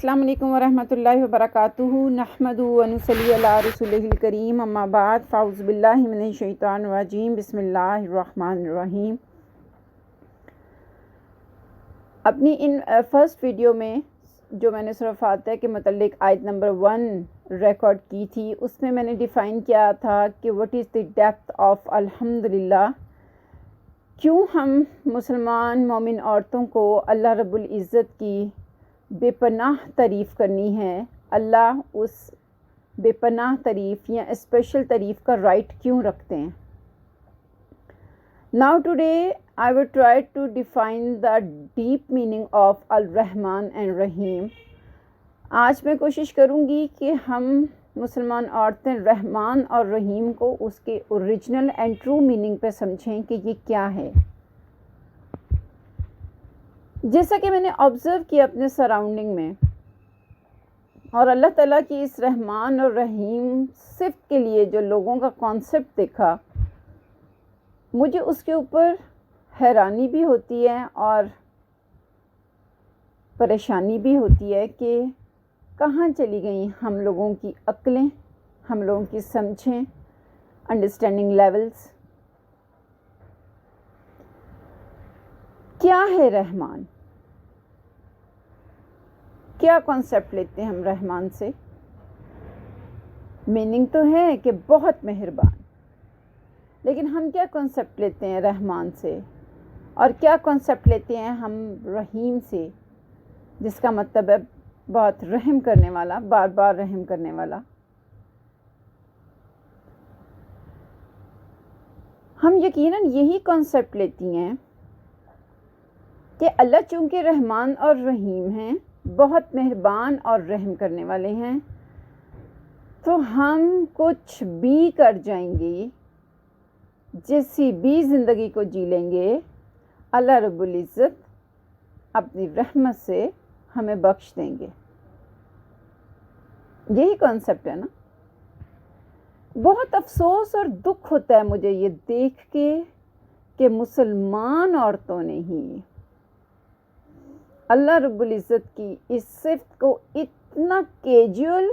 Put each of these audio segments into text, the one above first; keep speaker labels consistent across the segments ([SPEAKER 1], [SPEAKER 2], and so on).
[SPEAKER 1] السلام علیکم ورحمۃ اللہ وبرکاتہ نحمدہ و نصلی علی رسولہ الکریم اما بعد فاعوذ باللہ من الشیطان الرجیم بسم اللہ الرحمن الرحیم۔ اپنی ان فرسٹ ویڈیو میں جو میں نے سورہ فاتحہ کے متعلق آیت نمبر 1 ریکارڈ کی تھی، اس میں نے ڈیفائن کیا تھا کہ what is the depth of الحمدللہ، کیوں ہم مسلمان مومن عورتوں کو اللہ رب العزت کی بے پناہ تعریف کرنی ہے، اللہ اس بے پناہ تعریف یا اسپیشل تعریف کا رائٹ کیوں رکھتے ہیں۔ Now today I will try to define the deep meaning of الرحمن and رحیم۔ آج میں کوشش کروں گی کہ ہم مسلمان عورتیں رحمان اور رحیم کو اس کے اوریجنل اینڈ ٹرو میننگ پہ سمجھیں کہ یہ کیا ہے۔ جیسا کہ میں نے آبزرو کیا اپنے سراؤنڈنگ میں، اور اللہ تعالیٰ کی اس رحمان اور رحیم صفت کے لیے جو لوگوں کا کانسیپٹ دیکھا، مجھے اس کے اوپر حیرانی بھی ہوتی ہے اور پریشانی بھی ہوتی ہے کہ کہاں چلی گئیں ہم لوگوں کی عقلیں، ہم لوگوں کی سمجھیں، انڈرسٹینڈنگ لیولز۔ کیا ہے رحمان؟ کیا کانسیپٹ لیتے ہیں ہم رحمان سے؟ میننگ تو ہے کہ بہت مہربان، لیکن ہم کیا کانسیپٹ لیتے ہیں رحمان سے، اور کیا کانسیپٹ لیتے ہیں ہم رحیم سے، جس کا مطلب ہے بہت رحم کرنے والا، بار بار رحم کرنے والا۔ ہم یقیناً یہی کانسیپٹ لیتی ہیں کہ اللہ چونکہ رحمان اور رحیم ہیں، بہت مہربان اور رحم کرنے والے ہیں، تو ہم کچھ بھی کر جائیں گے، جیسی بھی زندگی کو جی لیں گے، اللہ رب العزت اپنی رحمت سے ہمیں بخش دیں گے۔ یہی کانسیپٹ ہے نا۔ بہت افسوس اور دکھ ہوتا ہے مجھے یہ دیکھ کے کہ مسلمان عورتوں نے ہی اللہ رب العزت کی اس صفت کو اتنا کیجول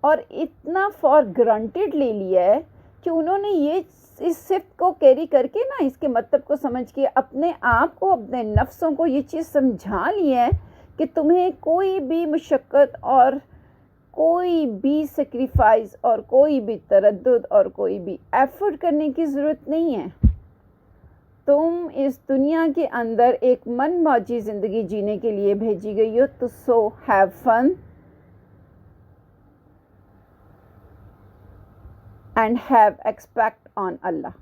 [SPEAKER 1] اور اتنا فار گرانٹیڈ لے لیا ہے کہ انہوں نے یہ اس صفت کو کیری کر کے نا، اس کے مطلب کو سمجھ کے اپنے آپ کو، اپنے نفسوں کو یہ چیز سمجھا لی ہے کہ تمہیں کوئی بھی مشقت اور کوئی بھی سیکریفائز اور کوئی بھی تردد اور کوئی بھی ایفرٹ کرنے کی ضرورت نہیں ہے۔ تم اس دنیا کے اندر ایک من موجی زندگی جینے کے لیے بھیجی گئی ہو، تو so have fun and have expect on اللہ۔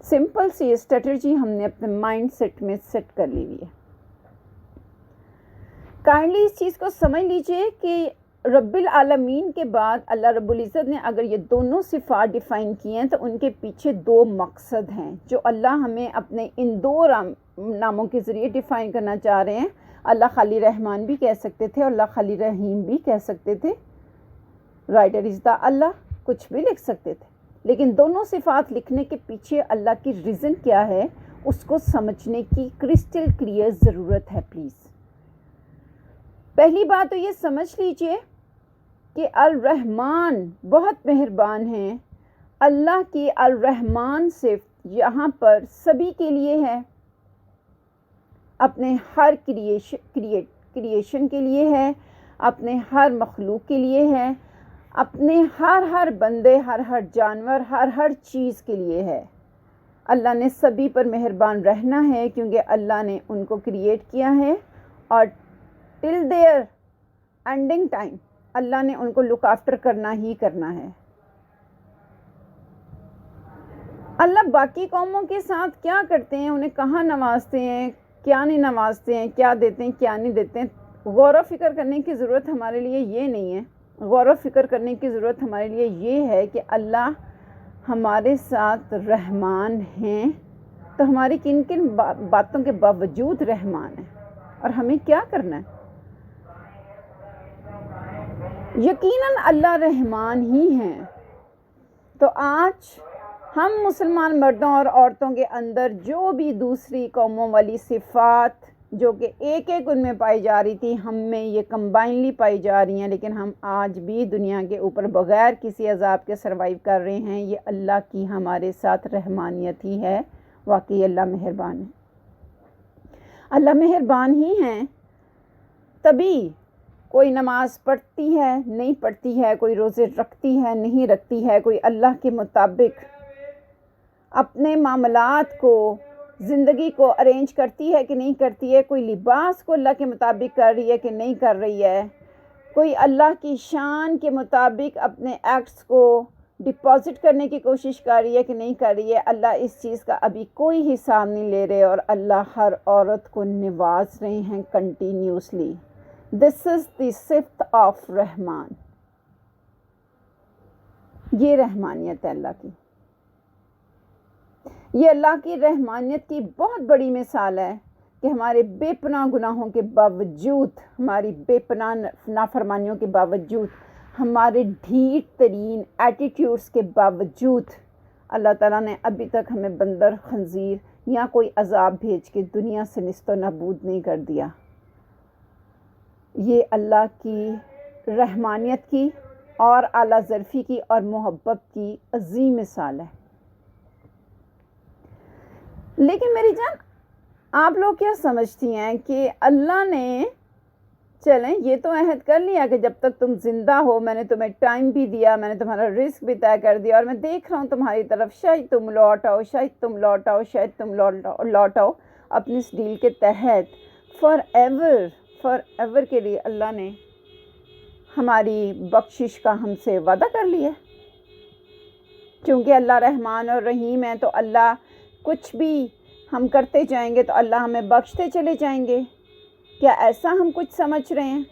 [SPEAKER 1] سمپل سی اسٹریٹجی ہم نے اپنے مائنڈ سیٹ میں سیٹ کر لی ہے۔ کائنڈلی اس چیز کو سمجھ لیجئے کہ رب العالمین کے بعد اللہ رب العزت نے اگر یہ دونوں صفات ڈیفائن کی ہیں، تو ان کے پیچھے دو مقصد ہیں جو اللہ ہمیں اپنے ان دو ناموں کے ذریعے ڈیفائن کرنا چاہ رہے ہیں۔ اللہ خالی رحمان بھی کہہ سکتے تھے، اور اللہ خالی رحیم بھی کہہ سکتے تھے، رائٹر از دا اللہ، کچھ بھی لکھ سکتے تھے، لیکن دونوں صفات لکھنے کے پیچھے اللہ کی ریزن کیا ہے، اس کو سمجھنے کی کرسٹل کلیئر ضرورت ہے۔ پلیز پہلی بات تو یہ سمجھ لیجئے کہ الرحمن بہت مہربان ہیں۔ اللہ کی الرحمن صفت یہاں پر سبھی کے لیے ہے، اپنے ہر کریشن کے لیے ہے، اپنے ہر مخلوق کے لیے ہے، اپنے ہر بندے، ہر جانور، ہر چیز کے لیے ہے۔ اللہ نے سبھی پر مہربان رہنا ہے، کیونکہ اللہ نے ان کو کریٹ کیا ہے، اور ٹل دیئر اینڈنگ ٹائم اللہ نے ان کو لک آفٹر کرنا ہی کرنا ہے۔ اللہ باقی قوموں کے ساتھ کیا کرتے ہیں، انہیں کہاں نوازتے ہیں، کیا نہیں نوازتے ہیں، کیا دیتے ہیں، کیا نہیں دیتے ہیں، غور و فکر کرنے کی ضرورت ہمارے لیے یہ نہیں ہے۔ غور و فکر کرنے کی ضرورت ہمارے لیے یہ ہے کہ اللہ ہمارے ساتھ رحمان ہیں، تو ہماری کن کن باتوں کے باوجود رحمان ہیں، اور ہمیں کیا کرنا ہے۔ یقیناً اللہ رحمان ہی ہیں۔ تو آج ہم مسلمان مردوں اور عورتوں کے اندر جو بھی دوسری قوموں والی صفات جو کہ ایک ایک ان میں پائی جا رہی تھی، ہم میں یہ کمبائنلی پائی جا رہی ہیں، لیکن ہم آج بھی دنیا کے اوپر بغیر کسی عذاب کے سروائیو کر رہے ہیں۔ یہ اللہ کی ہمارے ساتھ رحمانیت ہی ہے۔ واقعی اللہ مہربان ہے، اللہ مہربان ہی ہیں۔ تبھی کوئی نماز پڑھتی ہے، نہیں پڑھتی ہے، کوئی روزے رکھتی ہے، نہیں رکھتی ہے، کوئی اللہ کے مطابق اپنے معاملات کو، زندگی کو ارینج کرتی ہے کہ نہیں کرتی ہے، کوئی لباس کو اللہ کے مطابق کر رہی ہے کہ نہیں کر رہی ہے، کوئی اللہ کی شان کے مطابق اپنے ایکٹس کو ڈپازٹ کرنے کی کوشش کر رہی ہے کہ نہیں کر رہی ہے۔ اللہ اس چیز کا ابھی کوئی حساب نہیں لے رہے، اور اللہ ہر عورت کو نواز رہے ہیں کنٹینیوسلی۔ دس از دی صفت آف رحمان۔ یہ رحمانیت ہے اللہ کی، یہ اللہ کی رحمانیت کی بہت بڑی مثال ہے کہ ہمارے بے پناہ گناہوں کے باوجود، ہماری بے پناہ نافرمانیوں کے باوجود، ہمارے ڈھیٹ ترین ایٹیٹیوڈس کے باوجود، اللہ تعالیٰ نے ابھی تک ہمیں بندر، خنزیر یا کوئی عذاب بھیج کے دنیا سے نیست و نابود نہیں کر دیا۔ یہ اللہ کی رحمانیت کی اور اعلیٰ ظرفی کی اور محبت کی عظیم مثال ہے۔ لیکن میری جان، آپ لوگ کیا سمجھتی ہیں کہ اللہ نے، چلیں یہ تو عہد کر لیا کہ جب تک تم زندہ ہو میں نے تمہیں ٹائم بھی دیا، میں نے تمہارا رزق بھی طے کر دیا، اور میں دیکھ رہا ہوں تمہاری طرف، شاید تم لوٹ آؤ، شاید تم لوٹ آؤ، شاید تم لوٹ آؤ اپنی اس ڈیل کے تحت۔ فار ایور کے لیے اللہ نے ہماری بخشش کا ہم سے وعدہ کر لیا۔ چونکہ اللہ رحمان اور رحیم ہے، تو اللہ کچھ بھی ہم کرتے جائیں گے تو اللہ ہمیں بخشتے چلے جائیں گے۔ کیا ایسا ہم کچھ سمجھ رہے ہیں؟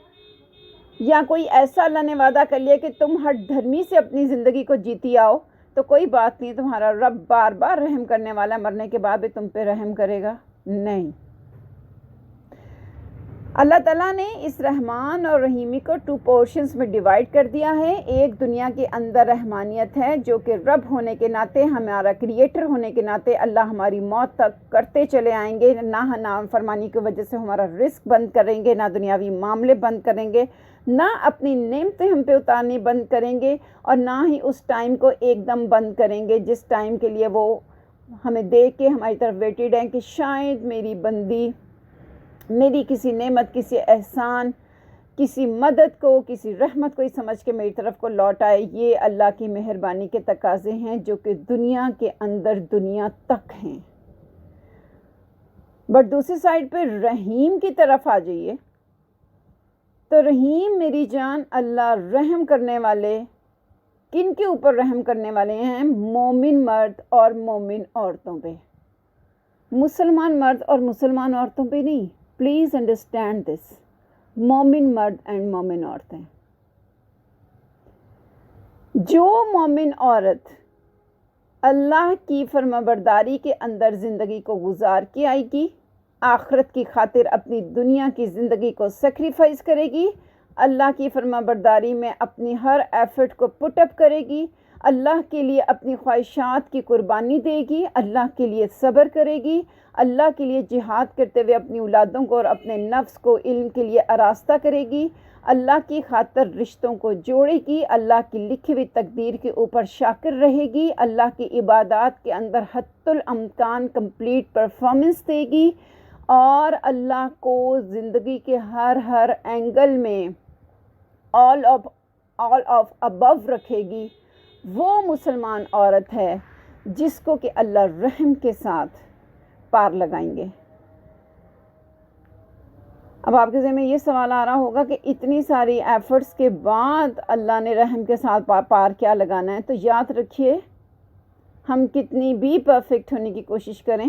[SPEAKER 1] یا کوئی ایسا اللہ نے وعدہ کر لیا کہ تم ہر دھرمی سے اپنی زندگی کو جیتی آؤ تو کوئی بات نہیں، تمہارا رب بار بار رحم کرنے والا، مرنے کے بعد بھی تم پہ رحم کرے گا؟ نہیں۔ اللہ تعالیٰ نے اس رحمان اور رحیمی کو 2 پورشنز میں ڈیوائیڈ کر دیا ہے۔ ایک دنیا کے اندر رحمانیت ہے، جو کہ رب ہونے کے ناطے، ہمارا کریٹر ہونے کے ناطے اللہ ہماری موت تک کرتے چلے آئیں گے، نہ فرمانی کی وجہ سے ہمارا رزق بند کریں گے، نہ دنیاوی معاملے بند کریں گے، نہ اپنی نعمتیں ہم پہ اتارنی بند کریں گے، اور نہ ہی اس ٹائم کو ایک دم بند کریں گے جس ٹائم کے لیے وہ ہمیں دیکھ کے ہماری طرف ویٹڈ ہیں کہ شاید میری بندی میری کسی نعمت، کسی احسان، کسی مدد کو، کسی رحمت کو ہی سمجھ کے میری طرف کو لوٹ آئے۔ یہ اللہ کی مہربانی کے تقاضے ہیں جو کہ دنیا کے اندر دنیا تک ہیں۔ بٹ دوسری سائڈ پہ رحیم کی طرف آ جائیے تو رحیم میری جان، اللہ رحم کرنے والے کن کے اوپر رحم کرنے والے ہیں؟ مومن مرد اور مومن عورتوں پہ، مسلمان مرد اور مسلمان عورتوں پہ نہیں۔ پلیز انڈرسٹینڈ دس، مومن مرد اینڈ مومن عورتیں۔ جو مومن عورت اللہ کی فرمانبرداری کے اندر زندگی کو گزار کے آئے گی، آخرت کی خاطر اپنی دنیا کی زندگی کو سیکریفائز کرے گی، اللہ کی فرمانبرداری میں اپنی ہر ایفرٹ کو پٹ اپ کرے گی، اللہ کے لیے اپنی خواہشات کی قربانی دے گی، اللہ کے لیے صبر کرے گی، اللہ کے لیے جہاد کرتے ہوئے اپنی اولادوں کو اور اپنے نفس کو علم کے لیے آراستہ کرے گی، اللہ کی خاطر رشتوں کو جوڑے گی، اللہ کی لکھی ہوئی تقدیر کے اوپر شاکر رہے گی، اللہ کی عبادات کے اندر حتی الامکان کمپلیٹ پرفارمنس دے گی، اور اللہ کو زندگی کے ہر اینگل میں آل آف ابو رکھے گی۔ وہ مسلمان عورت ہے جس کو کہ اللہ رحم کے ساتھ پار لگائیں گے۔ اب آپ کے ذہن میں یہ سوال آ رہا ہوگا کہ اتنی ساری ایفرٹس کے بعد اللہ نے رحم کے ساتھ پار کیا لگانا ہے؟ تو یاد رکھیے، ہم کتنی بھی پرفیکٹ ہونے کی کوشش کریں،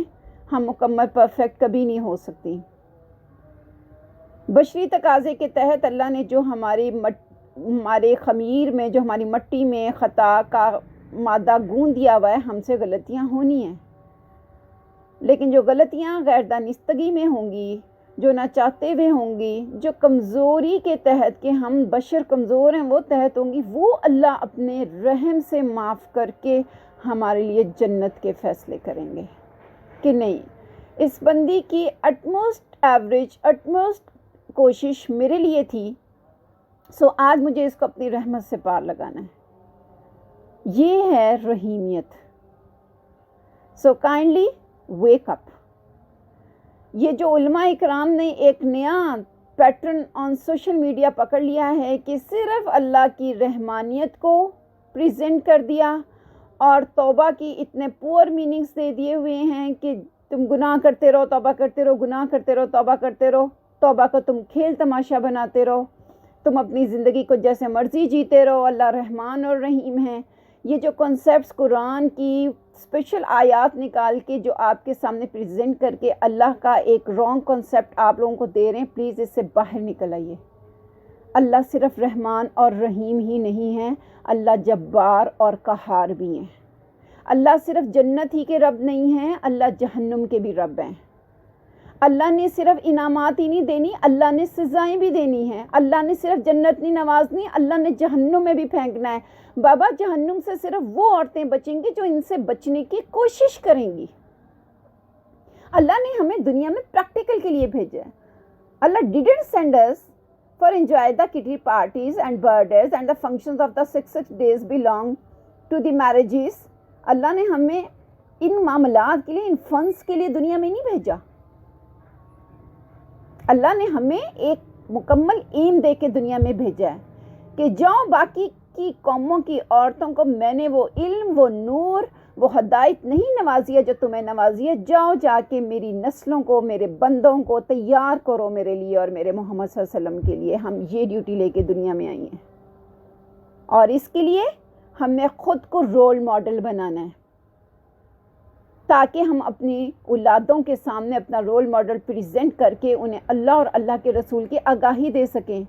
[SPEAKER 1] ہم مکمل پرفیکٹ کبھی نہیں ہو سکتی۔ بشری تقاضے کے تحت اللہ نے جو ہمارے خمیر میں، جو ہماری مٹی میں خطا کا مادہ گون دیا ہوا ہے، ہم سے غلطیاں ہونی ہیں، لیکن جو غلطیاں غیر دانستگی میں ہوں گی، جو نہ چاہتے ہوئے ہوں گی، جو کمزوری کے تحت کہ ہم بشر کمزور ہیں وہ تحت ہوں گی، وہ اللہ اپنے رحم سے معاف کر کے ہمارے لیے جنت کے فیصلے کریں گے کہ نہیں اس بندی کی اٹموسٹ کوشش میرے لیے تھی، سو آج مجھے اس کو اپنی رحمت سے پار لگانا ہے۔ یہ ہے رحیمیت۔ So kindly wake up. یہ جو علماء اکرام نے ایک نیا پیٹرن آن سوشل میڈیا پکڑ لیا ہے کہ صرف اللہ کی رحمانیت کو پریزنٹ کر دیا اور توبہ کی اتنے پور میننگز دے دیے ہوئے ہیں کہ تم گناہ کرتے رہو، توبہ کرتے رہو، گناہ کرتے رہو، توبہ کرتے رہو، توبہ کو تم کھیل تماشا بناتے رہو، تم اپنی زندگی کو جیسے مرضی جیتے رہو، اللہ رحمان اور رحیم ہے۔ یہ جو کنسیپٹس قرآن کی اسپیشل آیات نکال کے جو آپ کے سامنے پریزنٹ کر کے اللہ کا ایک رانگ کنسیپٹ آپ لوگوں کو دے رہے ہیں، پلیز اس سے باہر نکل آئیے۔ اللہ صرف رحمان اور رحیم ہی نہیں ہے، اللہ جبار اور قہار بھی ہیں۔ اللہ صرف جنت ہی کے رب نہیں ہیں، اللہ جہنم کے بھی رب ہیں۔ اللہ نے صرف انعامات ہی نہیں دینی، اللہ نے سزائیں بھی دینی ہیں۔ اللہ نے صرف جنت نہیں نوازنی، اللہ نے جہنم میں بھی پھینکنا ہے۔ بابا جہنم سے صرف وہ عورتیں بچیں گی جو ان سے بچنے کی کوشش کریں گی۔ اللہ نے ہمیں دنیا میں پریکٹیکل کے لیے بھیجا ہے۔ اللہ didn't send us for enjoy the kitty parties and birthdays and the functions of the 6 days belong to the marriages۔ اللہ نے ہمیں ان معاملات کے لیے، ان فنس کے لیے دنیا میں نہیں بھیجا۔ اللہ نے ہمیں ایک مکمل ایم دے کے دنیا میں بھیجا ہے کہ جاؤ باقی کی قوموں کی عورتوں کو میں نے وہ علم، وہ نور، وہ ہدایت نہیں نوازی ہے جو تمہیں نوازی ہے، جاؤ جا کے میری نسلوں کو، میرے بندوں کو تیار کرو میرے لیے اور میرے محمد صلی اللہ علیہ وسلم کے لیے۔ ہم یہ ڈیوٹی لے کے دنیا میں آئی ہیں اور اس کے لیے ہمیں خود کو رول ماڈل بنانا ہے تاکہ ہم اپنی اولادوں کے سامنے اپنا رول ماڈل پریزنٹ کر کے انہیں اللہ اور اللہ کے رسول کی آگاہی دے سکیں۔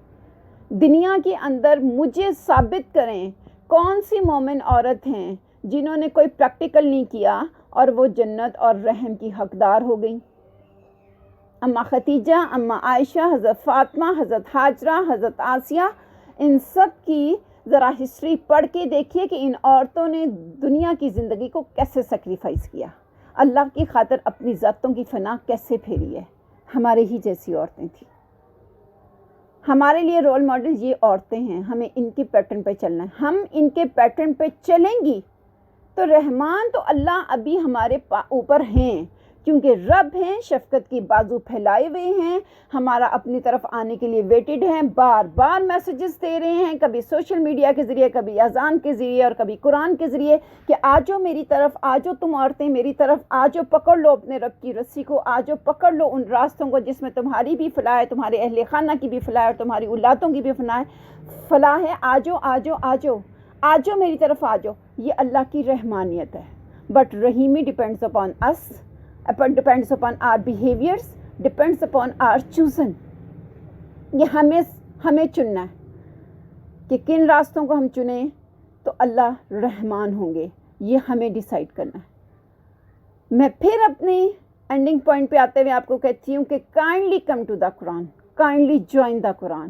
[SPEAKER 1] دنیا کے اندر مجھے ثابت کریں کون سی مومن عورت ہیں جنہوں نے کوئی پریکٹیکل نہیں کیا اور وہ جنت اور رحم کی حقدار ہو گئیں۔ اماں ختیجہ، اماں عائشہ، حضرت فاطمہ، حضرت ہاجرہ، حضرت آسیہ، ان سب کی ذرا ہسٹری پڑھ کے دیکھیے کہ ان عورتوں نے دنیا کی زندگی کو کیسے سیکریفائس کیا، اللہ کی خاطر اپنی ذاتوں کی فنا کیسے پھیری ہے۔ ہمارے ہی جیسی عورتیں تھیں۔ ہمارے لیے رول ماڈل یہ عورتیں ہیں، ہمیں ان کی پیٹرن پہ چلنا ہے۔ ہم ان کے پیٹرن پہ چلیں گی تو رحمان تو اللہ ابھی ہمارے اوپر ہیں، کیونکہ رب ہیں، شفقت کی بازو پھیلائے ہوئے ہیں، ہمارا اپنی طرف آنے کے لیے ویٹڈ ہیں، بار بار میسیجز دے رہے ہیں، کبھی سوشل میڈیا کے ذریعے، کبھی اذان کے ذریعے اور کبھی قرآن کے ذریعے کہ آجو میری طرف، آجو تم عورتیں میری طرف، آجو پکڑ لو اپنے رب کی رسی کو، آجو پکڑ لو ان راستوں کو جس میں تمہاری بھی فلاح ہے، تمہارے اہل خانہ کی بھی فلاح ہے اور تمہاری اولادوں کی بھی فلاح ہے۔ آجو آجو آجو آجو میری طرف آجو۔ یہ اللہ کی رحمانیت ہے، بٹ رحیمی ڈپینڈس اپان اس، depends upon our behaviors, depends upon our chosen۔ یہ ہمیں چننا ہے کہ کن راستوں کو ہم چنیں تو اللہ رحمان ہوں گے، یہ ہمیں ڈیسائیڈ کرنا ہے۔ میں پھر اپنی اینڈنگ پوائنٹ پہ آتے ہوئے آپ کو کہتی ہوں کہ kindly come to the Quran, kindly join the Quran.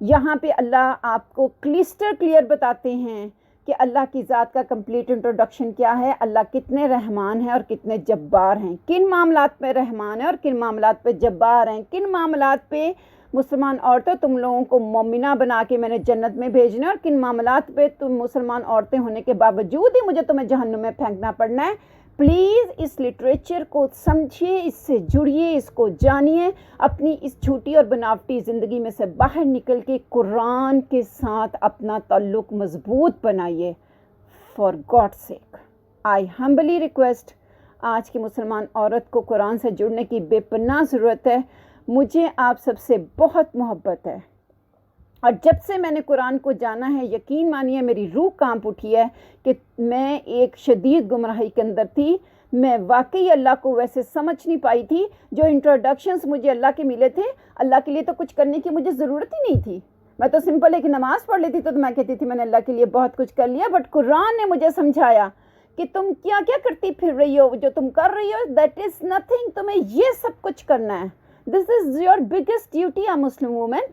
[SPEAKER 1] یہاں پہ اللہ آپ کو کلسٹر کلیئر بتاتے ہیں کہ اللہ کی ذات کا کمپلیٹ انٹروڈکشن کیا ہے، اللہ کتنے رحمان ہیں اور کتنے جبار ہیں، کن معاملات پہ رحمان ہیں اور کن معاملات پہ جبار ہیں، کن معاملات پہ مسلمان عورتیں تم لوگوں کو مومنہ بنا کے میں نے جنت میں بھیجنا ہے اور کن معاملات پہ تم مسلمان عورتیں ہونے کے باوجود ہی مجھے تمہیں جہنم میں پھینکنا پڑنا ہے۔ پلیز اس لٹریچر کو سمجھیے، اس سے جڑیے، اس کو جانیے، اپنی اس جھوٹی اور بناوٹی زندگی میں سے باہر نکل کے قرآن کے ساتھ اپنا تعلق مضبوط بنائیے۔ For God sake I humbly request, آج کی مسلمان عورت کو قرآن سے جڑنے کی بے پناہ ضرورت ہے۔ مجھے آپ سب سے بہت محبت ہے اور جب سے میں نے قرآن کو جانا ہے، یقین مانیے میری روح کانپ اٹھی ہے کہ میں ایک شدید گمراہی کے اندر تھی۔ میں واقعی اللہ کو ویسے سمجھ نہیں پائی تھی۔ جو انٹروڈکشنز مجھے اللہ کے ملے تھے، اللہ کے لیے تو کچھ کرنے کی مجھے ضرورت ہی نہیں تھی۔ میں تو سمپل ایک نماز پڑھ لیتی تو میں کہتی تھی میں نے اللہ کے لیے بہت کچھ کر لیا، بٹ قرآن نے مجھے سمجھایا کہ تم کیا کیا کرتی پھر رہی ہو، جو تم کر رہی ہو دیٹ از نتھنگ، تمہیں یہ سب کچھ کرنا ہے۔ This is your biggest duty a Muslim woman.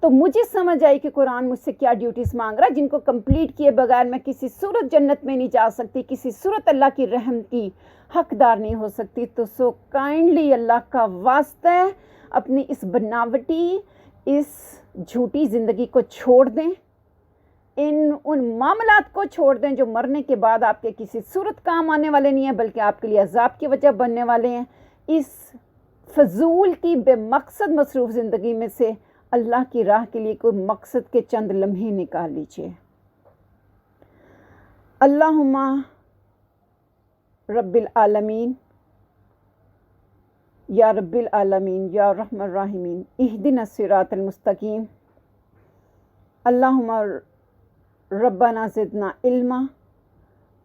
[SPEAKER 1] تو مجھے سمجھ آئی کہ قرآن مجھ سے کیا ڈیوٹیز مانگ رہا ہے، جن کو کمپلیٹ کیے بغیر میں کسی صورت جنت میں نہیں جا سکتی، کسی صورت اللہ کی رحم کی حقدار نہیں ہو سکتی۔ تو سو کائنڈلی اللہ کا واسطہ ہے، اپنی اس بناوٹی اس جھوٹی زندگی کو چھوڑ دیں، ان معاملات کو چھوڑ دیں جو مرنے کے بعد آپ کے کسی صورت کام آنے والے نہیں ہیں، بلکہ آپ کے لیے عذاب کی وجہ بننے والے ہیں۔ اس فضول کی بے مقصد مصروف زندگی میں سے اللہ کی راہ کے لیے کوئی مقصد کے چند لمحے نکال لیجئے۔ اللہم رب العالمین، یا رب العالمین یا رحم الراحمین، اہدنا الصراط المستقیم۔ اللہم ربنا زدنا علما،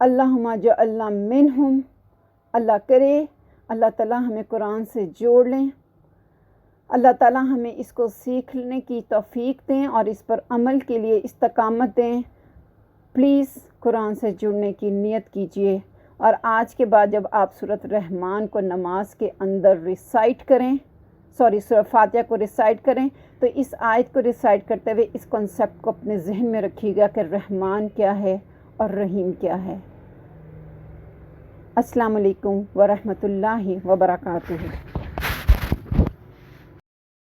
[SPEAKER 1] اللہم اجعلنا منہم۔ اللہ کرے اللہ تعالیٰ ہمیں قرآن سے جوڑ لیں، اللہ تعالیٰ ہمیں اس کو سیکھنے کی توفیق دیں اور اس پر عمل کے لیے استقامت دیں۔ پلیز قرآن سے جڑنے کی نیت کیجئے، اور آج کے بعد جب آپ سورۃ رحمان کو نماز کے اندر ریسائٹ کریں، سورہ فاتحہ کو ریسائٹ کریں، تو اس آیت کو ریسائٹ کرتے ہوئے اس کنسیپٹ کو اپنے ذہن میں رکھیے گا کہ رحمان کیا ہے اور رحیم کیا ہے۔ السلام علیکم ورحمۃ اللہ وبرکاتہ۔